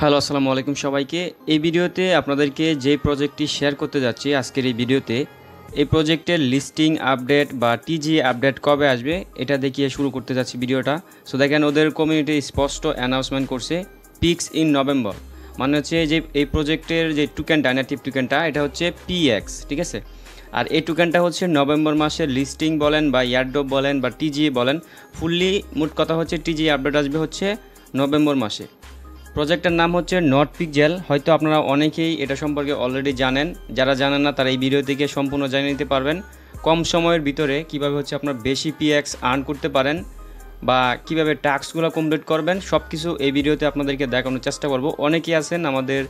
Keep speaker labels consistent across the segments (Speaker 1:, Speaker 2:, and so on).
Speaker 1: Hello, আসসালামু আলাইকুম সবাইকে। এই ভিডিওতে আপনাদেরকে যে প্রজেক্টটি শেয়ার করতে যাচ্ছি আজকের এই ভিডিওতে, এই প্রজেক্টের লিস্টিং আপডেট বা টিজি আপডেট কবে আসবে এটা দেখিয়ে শুরু করতে যাচ্ছি ভিডিওটা। সো দেখেন, ওদের কমিউনিটি স্পষ্ট অ্যানাউন্সমেন্ট করছে পিক্স ইন নভেম্বর, মানে হচ্ছে যে এই প্রজেক্টের যে টোকেনটা, নেটিভ টোকেনটা, এটা হচ্ছে পিএক্স, ঠিক আছে। আর এই টোকেনটা হচ্ছে নভেম্বর মাসের লিস্টিং বলেন বা ইয়ারড্রপ বলেন বা টিজি বলেন, ফুললি মোট কথা হচ্ছে টিজি আপডেট আসবে হচ্ছে নভেম্বর মাসে। প্রজেক্টের নাম হচ্ছে নট পিক্সেল। হয়তো আপনারা অনেকেই এটা সম্পর্কে অলরেডি জানেন, যারা জানেন না তারা এই ভিডিও থেকে সম্পূর্ণ জেনে নিতে পারবেন কম সময়ের ভিতরে কিভাবে হচ্ছে আপনার বেশি পিএক্স আর্ন করতে পারেন বা কিভাবে টাস্কগুলো কমপ্লিট করবেন, সব কিছু এই ভিডিওতে আপনাদেরকে দেখানোর চেষ্টা করব। অনেকেই আছেন আমাদের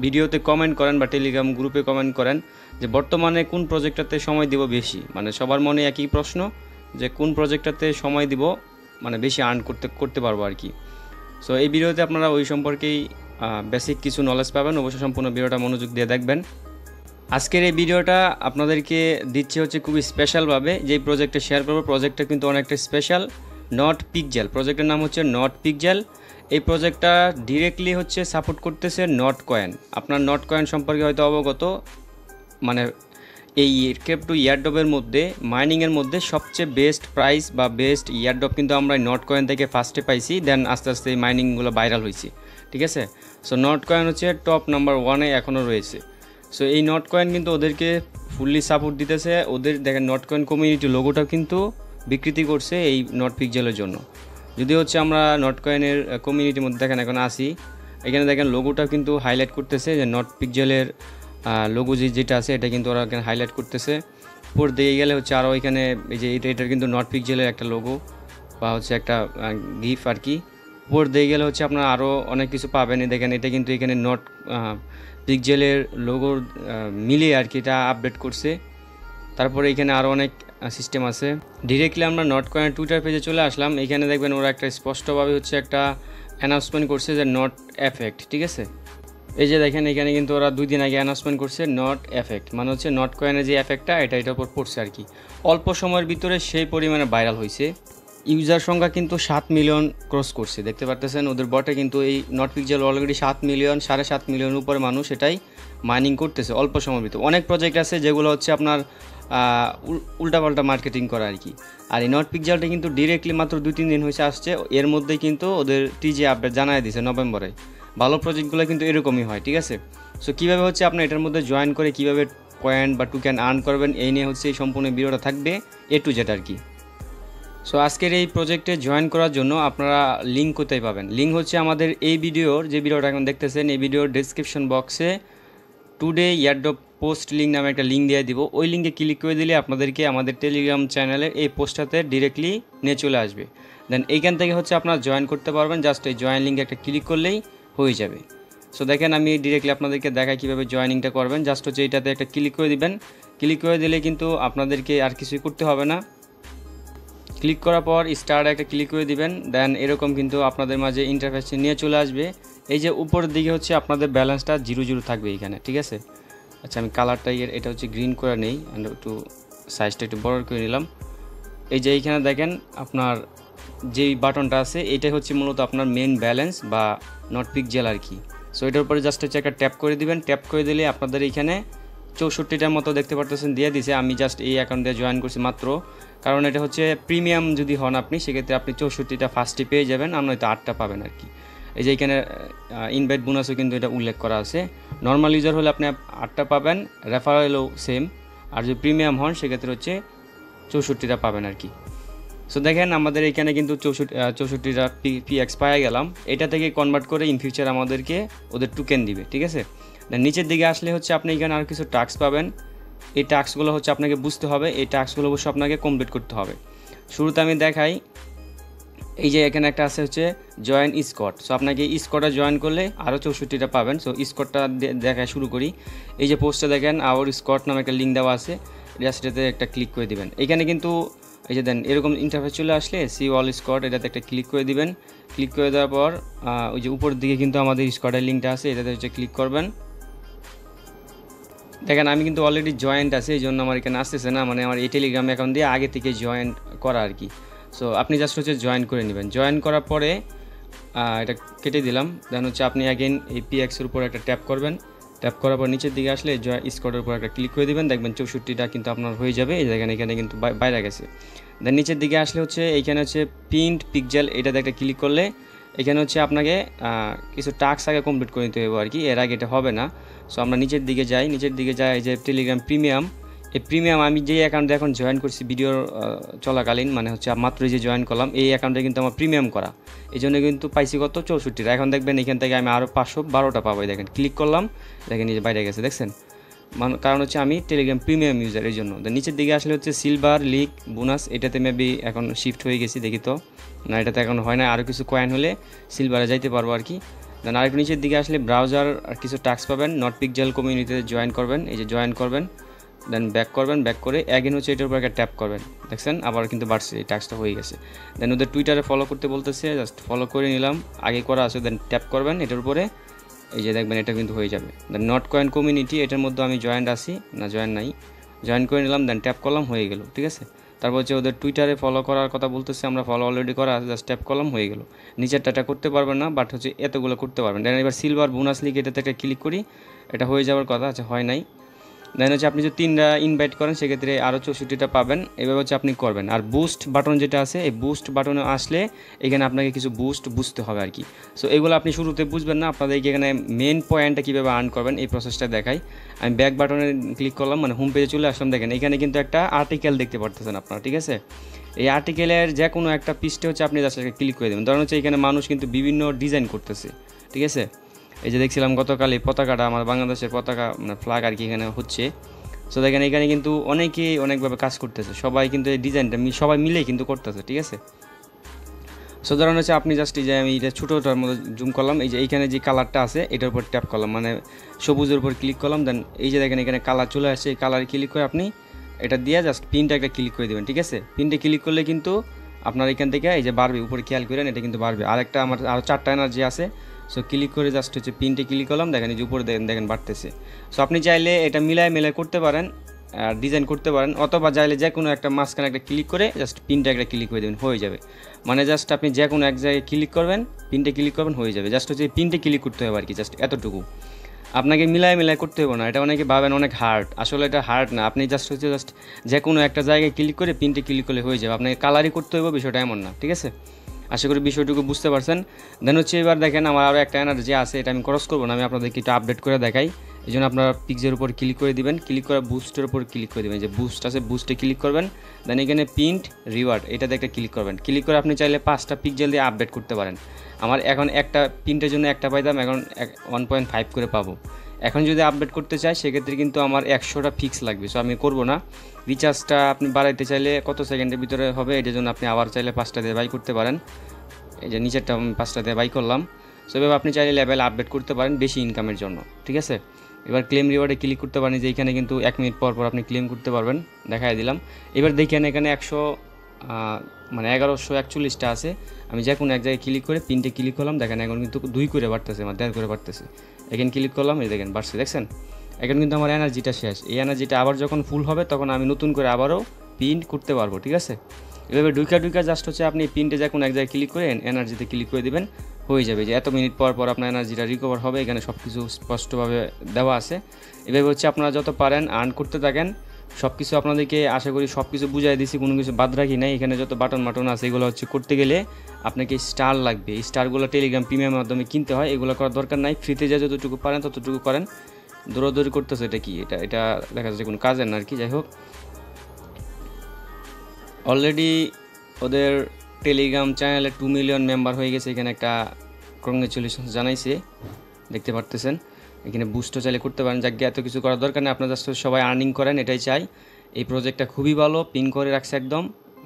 Speaker 1: ভিডিওতে কমেন্ট করেন বা টেলিগ্রাম গ্রুপে কমেন্ট করেন যে বর্তমানে কোন প্রজেক্টটাতে সময় দিব বেশি, মানে সবার মনে একই প্রশ্ন যে কোন প্রজেক্টটাতে সময় দিব মানে বেশি আর্ন করতে পারবো আর কি। সো এই ভিডিওতে আপনারা ওই সম্পর্কেই বেসিক কিছু নলেজ পাবেন। অবশ্যই সম্পূর্ণ ভিডিওটা মনোযোগ দিয়ে দেখবেন। আজকের এই ভিডিওটা আপনাদেরকে দিচ্ছে হচ্ছে খুবই স্পেশালভাবে, যেই প্রজেক্টটা শেয়ার করবো প্রজেক্টটা কিন্তু অনেকটা স্পেশাল। নট পিক্সেল, প্রজেক্টের নাম হচ্ছে নট পিক্সেল। এই প্রজেক্টটা ডিরেক্টলি হচ্ছে সাপোর্ট করতেছে নট কয়েন। আপনার নট কয়েন সম্পর্কে হয়তো অবগত, মানে এই ক্রিপ্টো ইয়ারড্রপের মধ্যে, মাইনিংয়ের মধ্যে সবচেয়ে বেস্ট প্রাইস বা বেস্ট ইয়ারড্রপ কিন্তু আমরা নট কয়েন থেকে ফার্স্টে পাইছি, দেন আস্তে আস্তে এই মাইনিংগুলো ভাইরাল হয়েছে, ঠিক আছে। সো নট কয়েন হচ্ছে টপ নাম্বার 1-এ এখনও রয়েছে। সো এই নট কয়েন কিন্তু ওদেরকে ফুললি সাপোর্ট দিতেছে। ওদের দেখেন নট কয়েন কমিউনিটি লোগোটাও কিন্তু বিকৃতি করছে এই নট পিক্সেলের জন্য। যদি হচ্ছে আমরা নট কয়েনের কমিউনিটির মধ্যে দেখেন এখন আসি, এখানে দেখেন লোগোটাও কিন্তু হাইলাইট করতেছে যে নট পিক্সেলের লোগো যেটা আছে এটা কিন্তু ওরা এখানে হাইলাইট করতেছে। উপর দিয়ে গেলে হচ্ছে আরও এখানে এই যে এটার কিন্তু নট পিক্সেলের একটা লোগো বা হচ্ছে একটা গিফট আর কি। উপর দিয়ে গেলে হচ্ছে আপনারা আরও অনেক কিছু পাবেন। দেখেন এটা কিন্তু এখানে নট পিক্সেলের লোগোর মিলিয়ে আর কি এটা আপডেট করছে। তারপরে এখানে আরও অনেক সিস্টেম আছে। ডিরেক্টলি আমরা নট কয়েনের টুইটার পেজে চলে আসলাম। এখানে দেখবেন ওরা একটা স্পষ্টভাবে হচ্ছে একটা অ্যানাউন্সমেন্ট করছে যে নট এফেক্ট, ঠিক আছে। এই যে দেখেন এখানে কিন্তু ওরা 2 দিন আগে অ্যানাউন্সমেন্ট করছে নট এফেক্ট, মানে হচ্ছে নট কয়েনের যে এফেক্টটা এটার উপর পড়ছে আর কি। অল্প সময়ের ভিতরে সেই পরিমাণে ভাইরাল হয়েছে। ইউজার সংখ্যা কিন্তু 7 মিলিয়ন ক্রস করছে, দেখতে পারতেছেন ওদের বটে কিন্তু এই not pixel already 7 million 7.5 million উপরে মানুষ এটাই মাইনিং করতেছে অল্প সময়ের ভিতরে। অনেক প্রজেক্ট আছে যেগুলো হচ্ছে আপনার উল্টাপাল্টা মার্কেটিং করা আর কি। আর এই নট পিক্সেলটা কিন্তু ডিরেক্টলি মাত্র 2-3 দিন হয়েছে আসছে, এর মধ্যেই কিন্তু ওদের টিজি আপডেট জানাই দিয়েছে নভেম্বরে। ভালো প্রজেক্টগুলো কিন্তু এরকমই হয়, ঠিক আছে। সো কীভাবে হচ্ছে আপনি এটার মধ্যে জয়েন করে কীভাবে পয়েন্ট বা টোকেন আর্ন করবেন এই নিয়ে হচ্ছে এই সম্পূর্ণ ভিডিওটা থাকবে A to Z আর কি। সো আজকের এই প্রজেক্টে জয়েন করার জন্য আপনারা লিঙ্ক কোথায় পাবেন? লিঙ্ক হচ্ছে আমাদের এই ভিডিওর, যে ভিডিওটা এখন দেখতেছেন এই ভিডিওর ডেসক্রিপশন বক্সে টুডে ইয়ারড্রপ পোস্ট লিঙ্ক নামে একটা লিঙ্ক দিয়ে দিব। ওই লিঙ্কে ক্লিক করে দিলে আপনাদেরকে আমাদের টেলিগ্রাম চ্যানেলের এই পোস্টটাতে ডিরেক্টলি নিয়ে চলে আসবে। দেন এইখান থেকে হচ্ছে আপনারা জয়েন করতে পারবেন। জাস্ট এই জয়েন লিঙ্কে একটা ক্লিক করলেই হয়ে যাবে। সো দেখেন আমি ডিরেক্টলি আপনাদেরকে দেখাই কীভাবে জয়েনিংটা করবেন। জাস্ট হচ্ছে এইটাতে একটা ক্লিক করে দিবেন। ক্লিক করে দিলে কিন্তু আপনাদেরকে আর কিছুই করতে হবে না। ক্লিক করার পর স্টার্ট একটা ক্লিক করে দিবেন। দেন এরকম কিন্তু আপনাদের মাঝে ইন্টারফেসে নিয়ে চলে আসবে। এই যে উপরের দিকে হচ্ছে আপনাদের ব্যালেন্সটা 0 থাকবে এখানে, ঠিক আছে। আচ্ছা আমি কালারটা এটা হচ্ছে গ্রিন করে নেই, একটু সাইজটা একটু বড় করে নিলাম। এই যে এইখানে দেখেন আপনার যেই বাটনটা আছে এটাই হচ্ছে মূলত আপনার মেন ব্যালেন্স বা নট পিক্সেল আর কি। সো এটার উপরে জাস্ট হচ্ছে একটা ট্যাপ করে দিবেন। ট্যাপ করে দিলে আপনাদের এইখানে 64টার মতো দেখতে পারতেছেন দিয়ে দিছে। আমি জাস্ট এই অ্যাকাউন্ট দিয়ে জয়েন করছি মাত্র, কারণ এটা হচ্ছে প্রিমিয়াম যদি হন আপনি সেক্ষেত্রে আপনি 64টা ফার্স্টে পেয়ে যাবেন, আর নয়তো 8টা পাবেন আর কি। এই যে এখানে ইনভাইট বোনাসও কিন্তু এটা উল্লেখ করা আছে। নর্মাল ইউজার হলে আপনি 8টা পাবেন, রেফারেলও সেম, আর যদি প্রিমিয়াম হন সেক্ষেত্রে হচ্ছে 64টা পাবেন আর কি। সো দেখেন আমাদের এখানে কিন্তু 64টা পিএক্স পাওয়া গেলাম। এটা থেকে কনভার্ট করে ইন ফিউচার আমাদেরকে ওদের টোকেন দিবে, ঠিক আছে। নিচের দিকে আসলে হচ্ছে আপনি এখানে আর কিছু টাস্ক পাবেন। এই টাস্কগুলো হচ্ছে আপনাকে বুঝতে হবে, এই টাস্কগুলো অবশ্যই আপনাকে কমপ্লিট করতে হবে। শুরুতে আমি দেখাই, এই যে এখানে একটা আছে হচ্ছে জয়েন স্কোয়াড। সো আপনাকে স্কোয়াডটা জয়েন করলে আরও 64টা পাবেন। সো স্কোয়াডটা দেখায় শুরু করি। এই যে পোস্টে দেখেন আওয়ার স্কোয়াড নামে একটা লিঙ্ক দেওয়া আছে, জাস্টটাতে একটা ক্লিক করে দিবেন। এখানে কিন্তু এই যে দেন এরকম ইন্টারফেস চলে আসলে সি অল স্কোয়াড এটাতে একটা ক্লিক করে দিবেন। ক্লিক করে দেওয়ার পর ওই যে উপরের দিকে কিন্তু আমাদের স্কোয়াডের লিঙ্কটা আছে, এটাতে হচ্ছে ক্লিক করবেন। দেখেন আমি কিন্তু অলরেডি জয়েন্ট আছে, এই জন্য আমার এখানে আসতেছে না, মানে আমার এই টেলিগ্রাম অ্যাকাউন্ট দিয়ে আগে থেকে জয়েন্ট করা আর কি। সো আপনি জাস্ট হচ্ছে জয়েন করে নেবেন। জয়েন করার পরে এটা কেটে দিলাম। দেন হচ্ছে আপনি অ্যাগেন এই পিএক্সের উপর একটা ট্যাপ করবেন, ট্যাপ করার পর নিচের দিকে আসলে স্কোয়ারের উপর একটা ক্লিক করে দেবেন, দেখবেন 64টা কিন্তু আপনার হয়ে যাবে। এই দেখেন এখানে কিন্তু বাইরে গেছে। দেন নিচের দিকে আসলে হচ্ছে এইখানে হচ্ছে প্রিন্ট পিক্সেল, এটাতে একটা ক্লিক করলে এখানে হচ্ছে আপনাকে কিছু টাস্ক আগে কমপ্লিট করে নিতে হবে আর কি, এর আগে এটা হবে না। সো আমরা নিচের দিকে যাই, এই যে টেলিগ্রাম প্রিমিয়াম, এই প্রিমিয়াম আমি যে অ্যাকাউন্টে এখন জয়েন করছি ভিডিওর চলাকালীন, মানে হচ্ছে মাত্র যে জয়েন করলাম, এই অ্যাকাউন্টে কিন্তু আমার প্রিমিয়াম করা, এই জন্য কিন্তু পাইছি কত 64টা। এখন দেখবেন এখান থেকে আমি আরও 512টা পাবো। দেখেন ক্লিক করলাম, দেখেন এই যে বাইরে গেছে, দেখছেন? কারণ হচ্ছে আমি টেলিগ্রাম প্রিমিয়াম ইউজার, এই জন্য। নিচের দিকে আসলে হচ্ছে সিলভার লিগ বোনাস, এটাতে মেবি এখন শিফট হয়ে গেছি, দেখি তো না, এটাতে এখন হয় না, আরও কিছু কয়েন হলে সিলভারে যাইতে পারবো আর কি। দেন আরেকটু নিচের দিকে আসলে ব্রাউজার আর কিছু টাস্ক পাবেন, নট পিক্সেল কমিউনিটিতে জয়েন করবেন, এই যে জয়েন করবেন। দেন ব্যাক করবেন, ব্যাক করে অ্যাগেন হচ্ছে এটার উপর একটা ট্যাপ করবেন, দেখছেন আবার কিন্তু বাড়ছে, এই টাস্কটা হয়ে গেছে। দেন ওদের টুইটারে ফলো করতে বলতেছে, জাস্ট ফলো করে নিলাম, আগে করা আছে। দেন ট্যাপ করবেন এটার উপরে, এই যে দেখবেন এটা কিন্তু হয়ে যাবে। দেন নট কয়েন কমিউনিটি, এটার মধ্যে আমি জয়েন্ট আছি না, জয়েন নাই, জয়েন করে নিলাম। দেন ট্যাপ করলাম, হয়ে গেল, ঠিক আছে। তারপর হচ্ছে ওদের টুইটারে ফলো করার কথা বলতেছে, আমরা ফলো অলরেডি করা আছে, জাস্ট ট্যাপ করলাম, হয়ে গেল। নিচেরটা এটা করতে পারবেন না, বাট হচ্ছে এতগুলো করতে পারবেন। দেন এবার সিলভার বোনাস লিগ, এটাতে একটা ক্লিক করি, এটা হয়ে যাওয়ার কথা আছে, হয় নাই। দেন হচ্ছে আপনি যদি 3টা ইনভাইট করেন সেক্ষেত্রে আরও 64টা পাবেন, এভাবে হচ্ছে আপনি করবেন। আর বুস্ট বাটন যেটা আছে, এই বুস্ট বাটনে আসলে এখানে আপনাকে কিছু বুঝতে হবে আর কি। সো এগুলো আপনি শুরুতে বুঝবেন না, আপনাদেরকে এখানে মেন পয়েন্টটা কীভাবে আর্ন করবেন এই প্রসেসটা দেখাই। আমি ব্যাক বাটনে ক্লিক করলাম, মানে হোম পেজে চলে আসলাম। দেখেন এখানে কিন্তু একটা আর্টিকেল দেখতে পারতেছেন আপনারা, ঠিক আছে। এই আর্টিকেলের যে কোনো একটা পিসটা হচ্ছে আপনি জাস্ট ক্লিক করে দেবেন। ধরুন হচ্ছে এখানে মানুষ কিন্তু বিভিন্ন ডিজাইন করতেছে, ঠিক আছে। এই যে দেখছিলাম গতকাল এই পতাকাটা, আমার বাংলাদেশের পতাকা মানে ফ্ল্যাগ আর কি এখানে হচ্ছে। সো দেখেন এখানে কিন্তু অনেকেই অনেকভাবে কাজ করতেছে, সবাই কিন্তু এই ডিজাইনটা সবাই মিলেই কিন্তু করতেছে, ঠিক আছে। সো ধরুন হচ্ছে আপনি জাস্ট এই যে আমি এটা ছোটোটার মধ্যে জুম করলাম, এই যে এইখানে যে কালারটা আছে এটার উপর ট্যাপ করলাম, মানে সবুজের উপর ক্লিক করলাম। দেন এই যে দেখেন এখানে কালার চলে আসছে, এই কালারে ক্লিক করে আপনি এটা দিয়ে জাস্ট প্রিন্টে একটা ক্লিক করে দেবেন, ঠিক আছে। প্রিন্টে ক্লিক করলে কিন্তু আপনার এখান থেকে এই যে বাড়বে, উপরে খেয়াল করেন এটা কিন্তু বাড়বে। আরেকটা আমার আরও 4টা এনার্জি আছে। সো ক্লিক করে জাস্ট হচ্ছে প্রিন্টে ক্লিক করলাম, দেখেন এই যে উপরে দেখেন বাড়তেছে। সো আপনি চাইলে এটা মিলাই করতে পারেন, ডিজাইন করতে পারেন, অথবা চাইলে যে কোনো একটা মাঝখানে একটা ক্লিক করে জাস্ট প্রিন্টে একটা ক্লিক করে দেবেন, হয়ে যাবে। মানে জাস্ট আপনি যে কোনো এক জায়গায় ক্লিক করবেন, প্রিন্টে ক্লিক করবেন, হয়ে যাবে। জাস্ট হচ্ছে প্রিন্টে ক্লিক করতে হবে আর কি, জাস্ট এতটুকু। আপনাকে মিলাই করতে হবে না, এটা অনেকে ভাবেন অনেক হার্ড, আসলে এটা হার্ড না। আপনি জাস্ট যে কোনো একটা জায়গায় ক্লিক করে প্রিন্টে ক্লিক করলে হয়ে যাবে, আপনাকে কালারই করতে হবে, বিষয়টা এমন না, ঠিক আছে। আশা করি বিষয়টুকু বুঝতে পারছেন। দেন হচ্ছে এবার দেখেন আমার আরও একটা এনার্জি আছে, এটা আমি ক্রস করবো না, আমি আপনাদেরকে একটু আপডেট করে দেখাই। এই জন্য আপনারা পিক্সের উপর ক্লিক করে দিবেন, ক্লিক করে বুস্টের উপর ক্লিক করে দেবেন, যে বুস্ট আছে বুস্টে ক্লিক করবেন। দেন এখানে প্রিন্ট রিওয়ার্ড, এটাতে একটা ক্লিক করবেন, ক্লিক করে আপনি চাইলে 5টা পিক্সেল দিয়ে আপডেট করতে পারেন। আমার এখন একটা প্রিন্টের জন্য একটা পাইতাম, এখন 1.5 করে পাবো। এখন যদি আপডেট করতে চাই সেক্ষেত্রে কিন্তু আমার 100টা ফিক্স লাগবে, সো আমি করবো না। রিচার্জটা আপনি বাড়াইতে চাইলে কত সেকেন্ডের ভিতরে হবে, এটার জন্য আপনি আবার চাইলে 5টা দিয়ে বাই করতে পারেন। এই যে নিচেরটা আমি 5টা দিয়ে বাই করলাম। সো এভাবে আপনি চাইলে লেভেল আপডেট করতে পারেন বেশি ইনকামের জন্য, ঠিক আছে। এবার ক্লেম রিওয়ার্ডে ক্লিক করতে পারেন, যে এখানে কিন্তু 1 মিনিট পর আপনি ক্লেম করতে পারবেন, দেখাই দিলাম। এবার দেখেন এখানে 1141টা আছে। আমি যে কোনো এক জায়গায় ক্লিক করে প্রিন্টে ক্লিক করলাম, দেখেন এখন কিন্তু 2 করে বাড়তেছে, আমার 1.5 করে বাড়তেছে। এখানে ক্লিক করলাম, এই দেখেন বাড়ছে, দেখছেন। এখন কিন্তু আমার এনার্জিটা শেষ, এই এনার্জিটা আবার যখন ফুল হবে তখন আমি নতুন করে আবারও প্রিন্ট করতে পারবো, ঠিক আছে। এভাবে ঢুকা জাস্ট হচ্ছে আপনি প্রিন্টে যে কোনো এক জায়গায় ক্লিক করে এনার্জিতে ক্লিক করে দেবেন, হয়ে যাবে। যে এত মিনিট পর আপনার এনার্জিটা রিকভার হবে, এখানে সব কিছু স্পষ্টভাবে দেওয়া আছে। এভাবে হচ্ছে আপনারা যত পারেন আর্ন করতে থাকেন। সব কিছু আপনাদেরকে আশা করি সব কিছু বুঝাই দিয়েছি, কোনো কিছু বাদ রাখি নাই। এখানে যত বাটন আছে এগুলো হচ্ছে করতে গেলে আপনাকে স্টার লাগবে, এই স্টারগুলো টেলিগ্রাম প্রিমিয়ামের মাধ্যমে কিনতে হয়, এগুলো করার দরকার নাই। ফ্রিতে যে যতটুকু পারেন ততটুকু করেন। দৌড়াদৌড়ি করতেছে এটা কি, এটা দেখা যাচ্ছে কোনো কাজের না আর কি। যাই হোক, অলরেডি ওদের টেলিগ্রাম চ্যানেলে 2 মিলিয়ন মেম্বার হয়ে গেছে, এখানে একটা কংগ্রেচুলেশন জানাইছে, দেখতে পারতেছেন। এখানে বুস্টও চাইলে করতে পারেন, যাকে এত কিছু করার দরকার নেই, আপনার জাস্ট সবাই আর্নিং করেন, এটাই চাই। এই প্রজেক্টটা খুবই ভালো, পিন করে রাখছে একদম,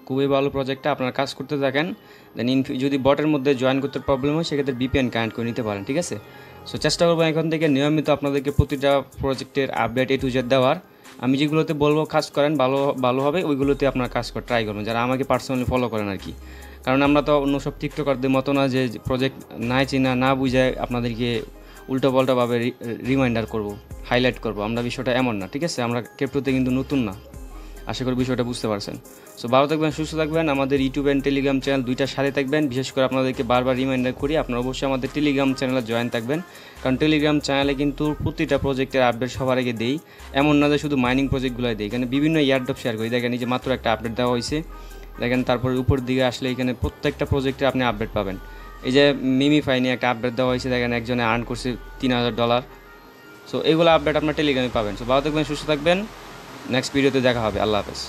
Speaker 1: খুবই ভালো প্রজেক্টটা, আপনারা কাজ করতে থাকেন। দেন যদি বটের মধ্যে জয়েন করতে প্রবলেম হয় সেক্ষেত্রে VPN কানেক্ট করে নিতে পারেন, ঠিক আছে। সো চেষ্টা করবো এখন থেকে নিয়মিত আপনাদেরকে প্রতিটা প্রজেক্টের আপডেট A to Z দেওয়ার। আমি যেগুলোতে বলবো কাজ করেন, ভালো হবে, ওইগুলোতে আপনার কাজ করে ট্রাই করবেন, যারা আমাকে পার্সোনালি ফলো করেন আর কি। কারণ আমরা তো অন্য সব টিকটকারদের মতো না যে প্রজেক্ট নাই চিনা না বুঝে আপনাদেরকে উল্টোপাল্টাভাবে রিমাইন্ডার করব, হাইলাইট করব, আমরা বিষয়টা এমন না, ঠিক আছে। আমরা ক্রিপ্টোতে কিন্তু নতুন না, আশা করি বিষয়টা বুঝতে পারছেন। সো ভালো থাকবেন, সুস্থ থাকবেন। আমাদের ইউটিউব অ্যান্ড টেলিগ্রাম চ্যানেল দুইটার সাথে থাকবেন। বিশেষ করে আপনাদেরকে বারবার রিমাইন্ডার করি, আপনারা অবশ্যই আমাদের টেলিগ্রাম চ্যানেলে জয়েন থাকবেন, কারণ টেলিগ্রাম চ্যানেলে কিন্তু প্রতিটা প্রজেক্টের আপডেট সবার আগে দেই। এমন না যে শুধু মাইনিং প্রজেক্টগুলোই দেই, এখানে বিভিন্ন এয়ারড্রপ শেয়ার করি। দেখেন এই যে মাত্র একটা আপডেট দেওয়া হয়েছে, দেখেন তারপরে উপর দিকে আসলে এখানে প্রত্যেকটা প্রজেক্টে আপনি আপডেট পাবেন। এই যে মিমিফাই নিয়ে একটা আপডেট দেওয়া হয়েছে, দেখেন একজনে আর্ন করছে $3000। সো এগুলো আপডেট আপনার টেলিগ্রামে পাবেন। সো ভালো থাকবেন, সুস্থ থাকবেন। নেক্সট ভিডিওতে দেখা হবে। আল্লাহ হাফেজ।